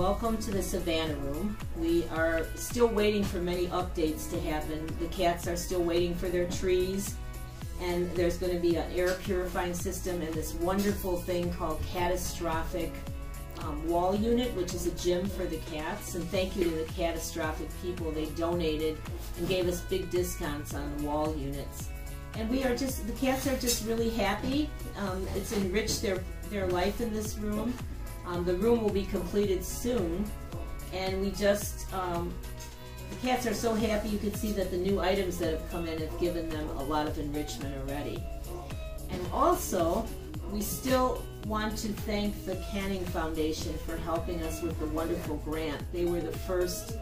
welcome to the Savannah Room. We are still waiting for many updates to happen. The cats are still waiting for their trees, and there's going to be an air purifying system and this wonderful thing called catastrophic wall unit, which is a gym for the cats. And thank you to the catastrophic people. They donated and gave us big discounts on the wall units. And we are just, the cats are just really happy. It's enriched their life in this room. The room will be completed soon, and we just, the cats are so happy. You can see that the new items that have come in have given them a lot of enrichment already. And also, we still want to thank the Canning Foundation for helping us with the wonderful grant. They were the first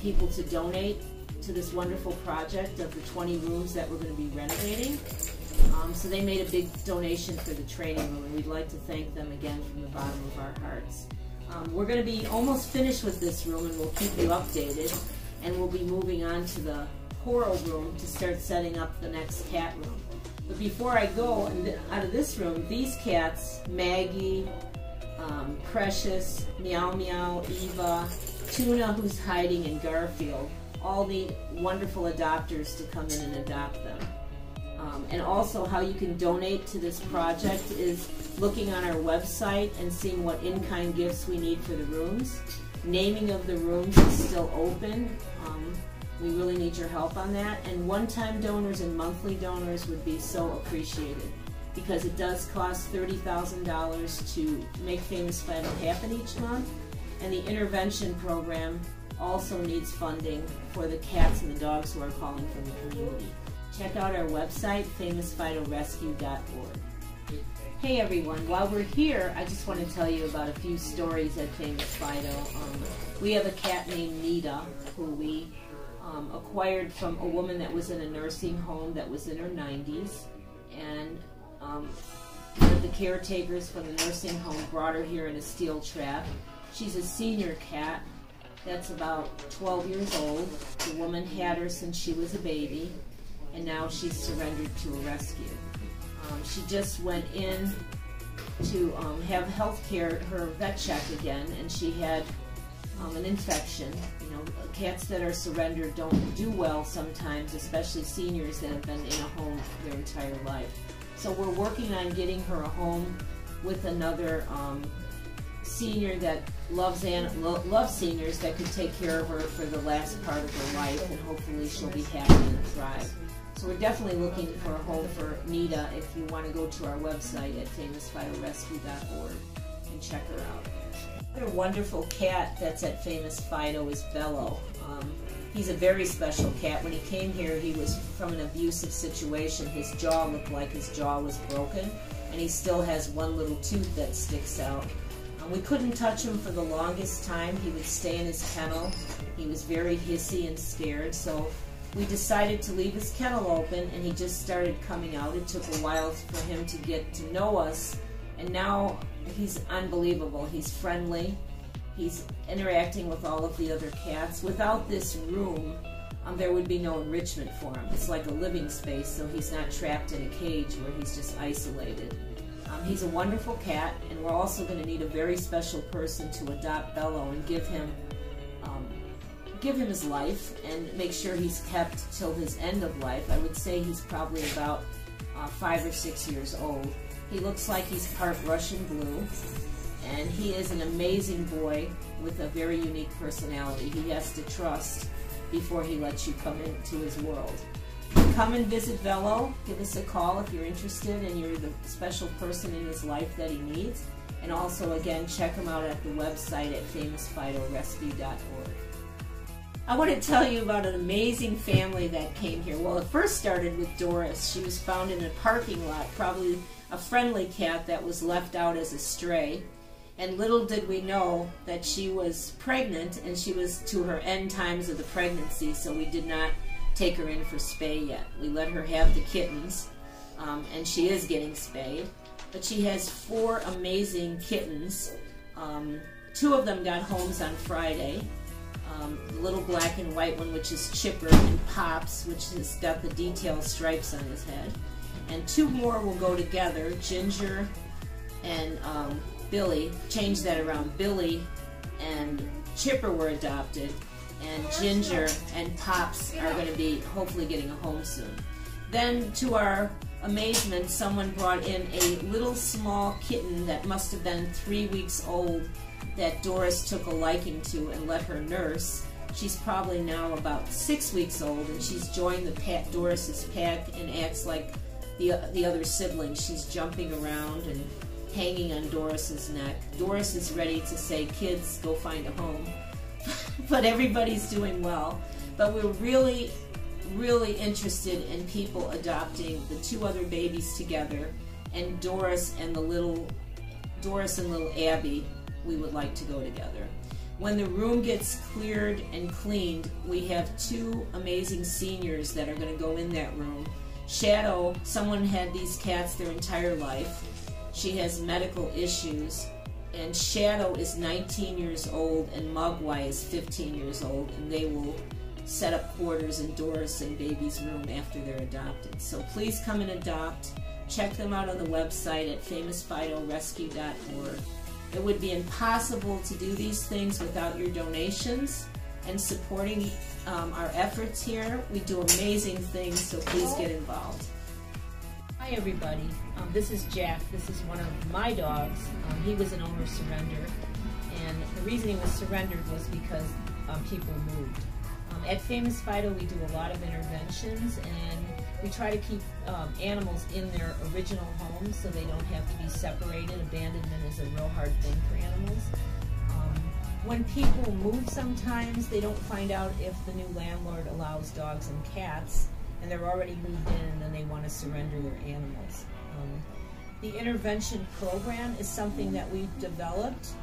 people to donate to this wonderful project of the 20 rooms that we're going to be renovating. So they made a big donation for the training room, and we'd like to thank them again from the bottom of our hearts. We're going to be almost finished with this room, and we'll keep you updated. And we'll be moving on to the coral room to start setting up the next cat room. But before I go out of this room, these cats, Maggie, Precious, Meow Meow, Eva, Tuna, who's hiding, and Garfield, all need wonderful adopters to come in and adopt them. And also how you can donate to this project is looking on our website and seeing what in-kind gifts we need for the rooms. Naming of the rooms is still open. We really need your help on that. And one-time donors and monthly donors would be so appreciated, because it does cost $30,000 to make Famous Fido happen each month. And the intervention program also needs funding for the cats and the dogs who are calling from the community. Check out our website, famousfidorescue.org. Hey everyone, while we're here, I just want to tell you about a few stories at Famous Fido. We have a cat named Nita, who we acquired from a woman that was in a nursing home that was in her 90s. And one of the caretakers from the nursing home brought her here in a steel trap. She's a senior cat that's about 12 years old. The woman had her since she was a baby, and now she's surrendered to a rescue. She just went in to have health care, her vet check again, and she had an infection. You know, cats that are surrendered don't do well sometimes, especially seniors that have been in a home their entire life. So we're working on getting her a home with another senior that loves seniors, that could take care of her for the last part of her life, and hopefully she'll be happy and thrive. So we're definitely looking for a home for Nita. If you want to go to our website at famousfidorescue.org and check her out. Another wonderful cat that's at Famous Fido is Bello. He's a very special cat. When he came here, he was from an abusive situation. His jaw looked like his jaw was broken, and he still has one little tooth that sticks out. We couldn't touch him for the longest time. He would stay in his kennel. He was very hissy and scared, so we decided to leave his kennel open, and he just started coming out. It took a while for him to get to know us, and now he's unbelievable. He's friendly. He's interacting with all of the other cats. Without this room, there would be no enrichment for him. It's like a living space, so he's not trapped in a cage where he's just isolated. He's a wonderful cat, and we're also going to need a very special person to adopt Bello and give him his life and make sure he's kept till his end of life. I would say he's probably about 5 or 6 years old. He looks like he's part Russian blue, and he is an amazing boy with a very unique personality. He has to trust before he lets you come into his world. Come and visit Bello. Give us a call if you're interested and you're the special person in his life that he needs. And also, again, check him out at the website at famousfidorescue.org. I want to tell you about an amazing family that came here. Well, it first started with Doris. She was found in a parking lot, probably a friendly cat that was left out as a stray. And little did we know that she was pregnant, and she was to her end times of the pregnancy, so we did not take her in for spay yet. We let her have the kittens, and she is getting spayed. But she has 4 amazing kittens. 2 of them got homes on Friday. The little black and white one, which is Chipper, and Pops, which has got the detail stripes on his head. And 2 more will go together, Ginger and Billy. Change that around. Billy and Chipper were adopted, and Ginger and Pops are going to be hopefully getting a home soon. Then, to our amazement, someone brought in a little small kitten that must have been 3 weeks old that Doris took a liking to and let her nurse. She's probably now about 6 weeks old, and she's joined the Doris's pack and acts like the other siblings. She's jumping around and hanging on Doris's neck. Doris is ready to say, "Kids, go find a home." But everybody's doing well. But we're really, really interested in people adopting the 2 other babies together, and Doris and little Abby, we would like to go together. When the room gets cleared and cleaned, we have 2 amazing seniors that are going to go in that room. Shadow, someone had these cats their entire life. She has medical issues, and Shadow is 19 years old and Mogwai is 15 years old, and they will set up quarters in Doris and Baby's room after they're adopted. So please come and adopt. Check them out on the website at famousfidorescue.org. It would be impossible to do these things without your donations and supporting our efforts here. We do amazing things, so please get involved. Hi everybody, this is Jack. This is one of my dogs. He was an owner surrender, and the reason he was surrendered was because people moved. At Famous Fido we do a lot of interventions, and we try to keep animals in their original homes so they don't have to be separated. Abandonment is a real hard thing for animals. When people move sometimes, they don't find out if the new landlord allows dogs and cats, and they're already moved in and then they want to surrender their animals. The intervention program is something that we've developed,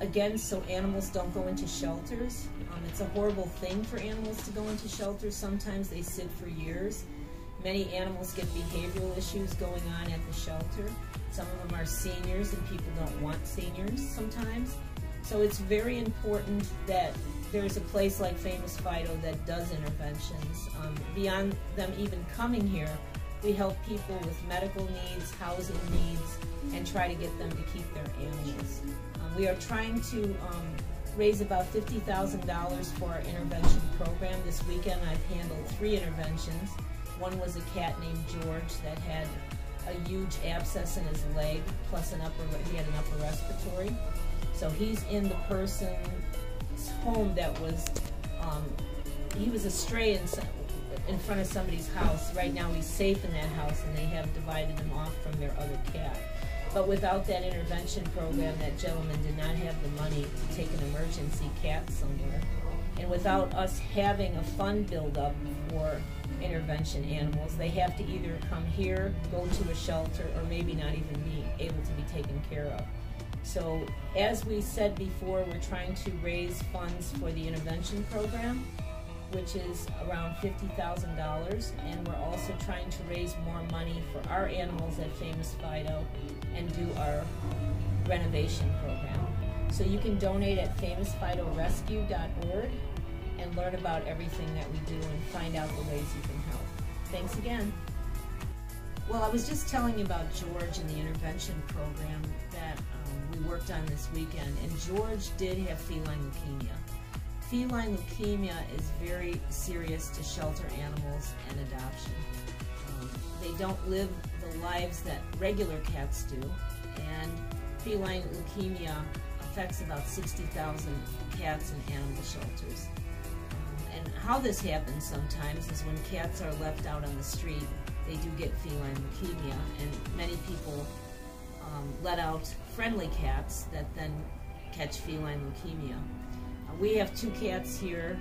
again, so animals don't go into shelters. It's a horrible thing for animals to go into shelters. Sometimes they sit for years. Many animals get behavioral issues going on at the shelter. Some of them are seniors, and people don't want seniors sometimes. So it's very important that there's a place like Famous Fido that does interventions. Beyond them even coming here, we help people with medical needs, housing needs, and try to get them to keep their animals. We are trying to raise about $50,000 for our intervention program. This weekend I've handled 3 interventions. One was a cat named George that had a huge abscess in his leg, plus he had an upper respiratory. So he's in the person's home that was, he was a stray in front of somebody's house. Right now he's safe in that house, and they have divided him off from their other cat. But without that intervention program, that gentleman did not have the money to take an emergency cat somewhere. And without us having a fund build up for intervention animals, they have to either come here, go to a shelter, or maybe not even be able to be taken care of. So as we said before, we're trying to raise funds for the intervention program, which is around $50,000, and we're also trying to raise more money for our animals at Famous Fido and do our renovation program. So you can donate at famousfidorescue.org and learn about everything that we do and find out the ways you can help. Thanks again. Well, I was just telling you about George and the intervention program that we worked on this weekend, and George did have feline leukemia. Feline leukemia is very serious to shelter animals and adoption. They don't live the lives that regular cats do, and feline leukemia affects about 60,000 cats in animal shelters. And how this happens sometimes is when cats are left out on the street, they do get feline leukemia, and many people let out friendly cats that then catch feline leukemia. We have 2 cats here.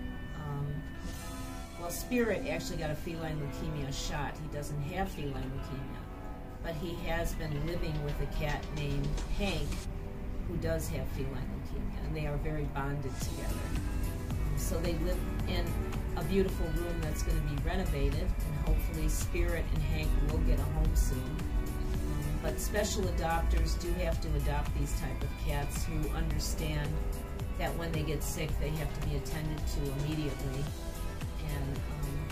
Well, Spirit actually got a feline leukemia shot. He doesn't have feline leukemia, but he has been living with a cat named Hank who does have feline leukemia, and they are very bonded together. So they live in a beautiful room that's going to be renovated, and hopefully Spirit and Hank will get a home soon. But special adopters do have to adopt these type of cats who understand that when they get sick, they have to be attended to immediately, and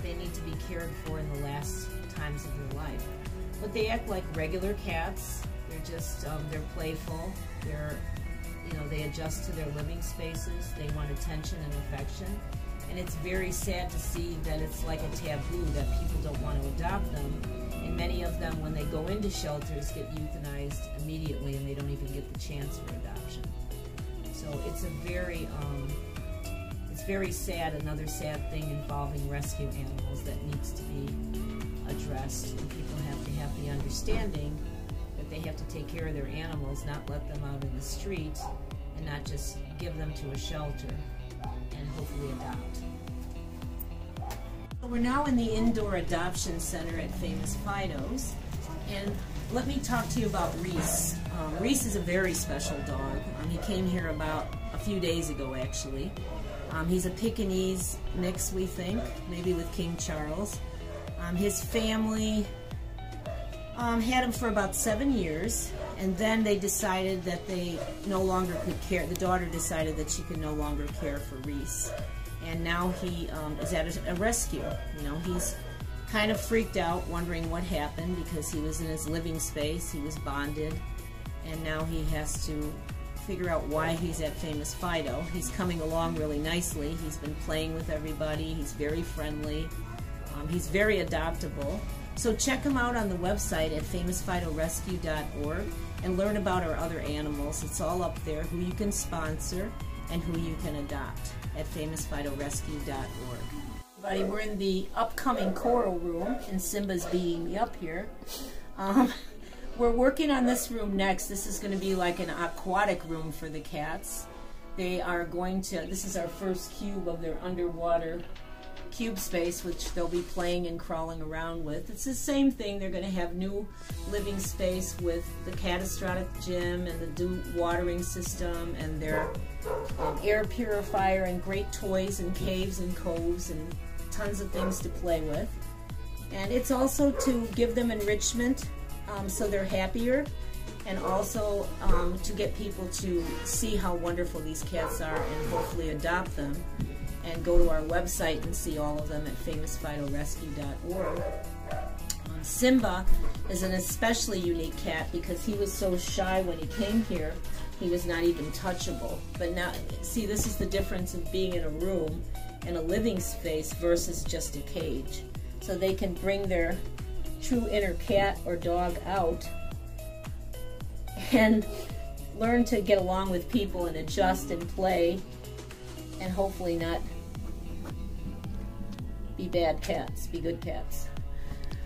they need to be cared for in the last times of their life. But they act like regular cats. They're just, they're playful. they adjust to their living spaces. They want attention and affection. And it's very sad to see that it's like a taboo, that people don't want to adopt them. And many of them, when they go into shelters, get euthanized immediately, and they don't even get the chance for adoption. So it's very sad, another sad thing involving rescue animals that needs to be addressed. And people have to have the understanding that they have to take care of their animals, not let them out in the street, and not just give them to a shelter and hopefully adopt. We're now in the Indoor Adoption Center at Famous Fido's, and let me talk to you about Reese. Reese is a very special dog. He came here about a few days ago, actually. He's a Pekingese mix, we think, maybe with King Charles. His family had him for about 7 years, and then they decided that they no longer could care. The daughter decided that she could no longer care for Reese, and now he is at a rescue. He's kind of freaked out, wondering what happened, because he was in his living space, he was bonded, and now he has to figure out why he's at Famous Fido. He's coming along really nicely. He's been playing with everybody. He's very friendly. He's very adoptable. So check him out on the website at famousfidorescue.org and learn about our other animals. It's all up there, who you can sponsor and who you can adopt at famousfidorescue.org. Everybody, we're in the upcoming coral room, and Simba's beating me up here. We're working on this room next. This is going to be like an aquatic room for the cats. They are going to, this is our first cube of their underwater cube space, which they'll be playing and crawling around with. It's the same thing. They're going to have new living space with the catastrophic gym and the dew watering system and their air purifier and great toys and caves and coves and tons of things to play with. And it's also to give them enrichment, so they're happier, and also to get people to see how wonderful these cats are and hopefully adopt them, and go to our website and see all of them at famousfidorescue.org. Simba is an especially unique cat because he was so shy when he came here. He was not even touchable. But now, see, this is the difference of being in a room and a living space versus just a cage. So they can bring their true inner cat or dog out and learn to get along with people and adjust and play, and hopefully not be bad cats, be good cats.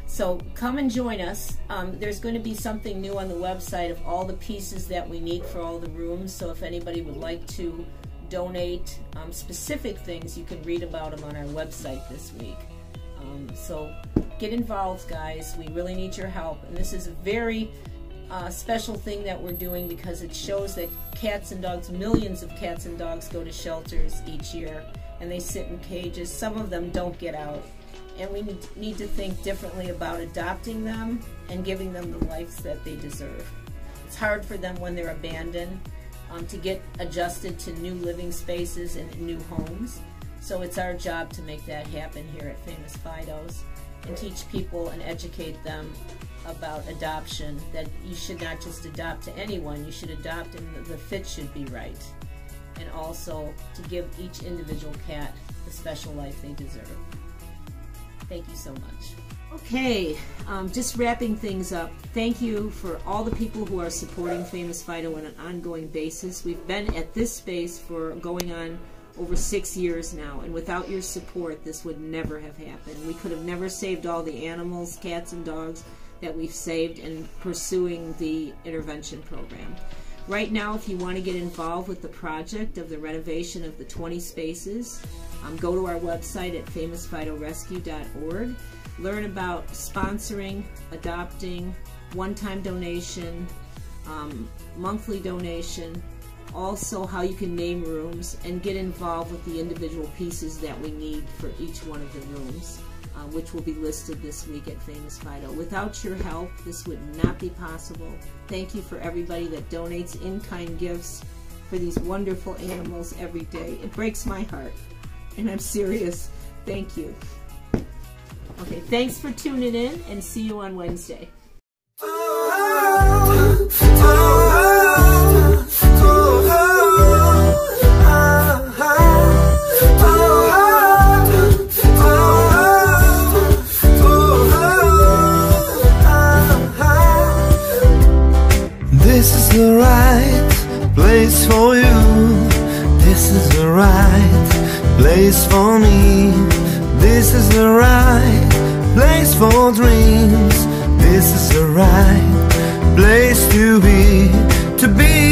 So come and join us. There's going to be something new on the website of all the pieces that we need for all the rooms, so if anybody would like to donate specific things, you can read about them on our website this week. So get involved, guys. We really need your help, and this is a very special thing that we're doing because it shows that cats and dogs, millions of cats and dogs, go to shelters each year, and they sit in cages. Some of them don't get out, and we need to think differently about adopting them and giving them the lives that they deserve. It's hard for them when they're abandoned to get adjusted to new living spaces and new homes. So it's our job to make that happen here at Famous Fido's and teach people and educate them about adoption, that you should not just adopt to anyone, you should adopt and the fit should be right. And also to give each individual cat the special life they deserve. Thank you so much. Okay, just wrapping things up. Thank you for all the people who are supporting Famous Fido on an ongoing basis. We've been at this space for going on over 6 years now, and without your support this would never have happened. We could have never saved all the animals, cats and dogs, that we've saved in pursuing the intervention program. Right now, if you want to get involved with the project of the renovation of the 20 spaces, go to our website at famousfidorescue.org. Learn about sponsoring, adopting, one-time donation, monthly donation, also how you can name rooms, and get involved with the individual pieces that we need for each one of the rooms, which will be listed this week at Famous Fido. Without your help, this would not be possible. Thank you for everybody that donates in-kind gifts for these wonderful animals every day. It breaks my heart, and I'm serious. Thank you. Okay, thanks for tuning in, and see you on Wednesday. Oh, oh, oh, oh, oh. the right place for you. This is the right place for me. This is the right place for dreams. This is the right place to be, to be.